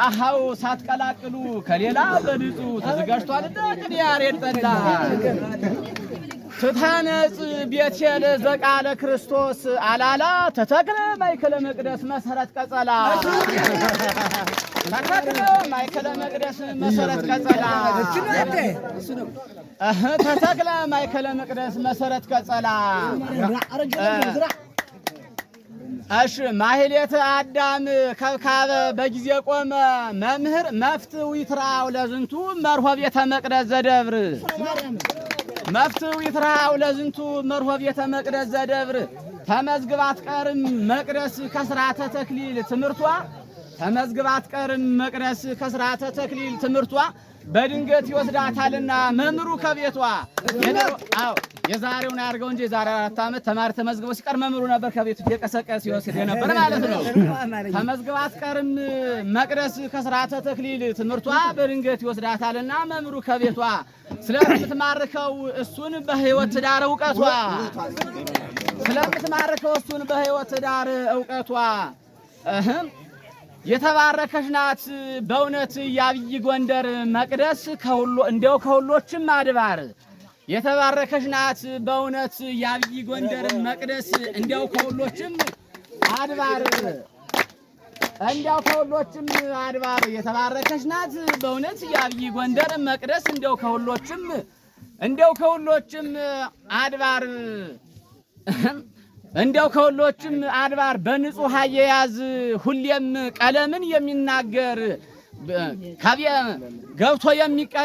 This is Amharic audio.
አሃው ሳትቀላቅሉ ከሌላ በንጹ ተዘጋጅቷልና ቅዲያር የጠላ ትታነጽ ቤቴል ዘቃለ ክርስቶስ አላላ ተተክለ ማይከለ መቅደስ መሰረት ቀጸላ ተተክለ ማይከለ መቅደስ መሰረት ቀጸላ ተተክለ ማይከለ መቅደስ መሰረት ቀጸላ እሺ ማህሌት አዳም ከብካበ በጊዜ ቆመ መምህር መፍትው ይትራው ለዝንቱ መርሆ ቤተ መቅደስ ዘደብር መፍትው ይትራው ለዝንቱ መርሆ ቤተ መቅደስ ዘደብር ተመዝግባት ቀርም መቅደስ ከስራተ ተክሊል ትምርቷ ተመዝግባት ቀርም መቅደስ ከስራተ ተክሊል ትምርቷ በድንገት ይወስዳታልና መምሩ ከቤቷ አዎ የዛሬውን ያርገው እንጂ ዛሬ 4 ዓመት ተማሪ ተመዝግቦ ሲቀር መምሩ ነበር ከቤቱ የቀሰቀስ ይወስድ የነበር ማለት ነው። ተመዝግባት ቀርም መቅደስ ከስራተ ተክሊል ትምርቷ በድንገት ይወስዳታልና መምሩ ከቤቷ ስለምትማርከው እሱን በህይወት ዳር ዕውቀቷ ስለምትማርከው እሱን በህይወት ዳር ዕውቀቷ የተባረከች ናት በእውነት ያብይ ጎንደር መቅደስ ከሁሉ እንደው ከሁሎችም አድባር የተባረከች ናት በእውነት ያብይ ጎንደር መቅደስ እንደው ከሁሎችም አድባር እንደው ከሁሎችም አድባር የተባረከች ናት በእውነት ያብይ ጎንደር መቅደስ እንደው ከሁሎችም አድባር እንደው ከሁሎችም አድባር በንጹህ አያያዝ ሁሌም ቀለምን የሚናገር ከቤ ገብቶ የሚቀድ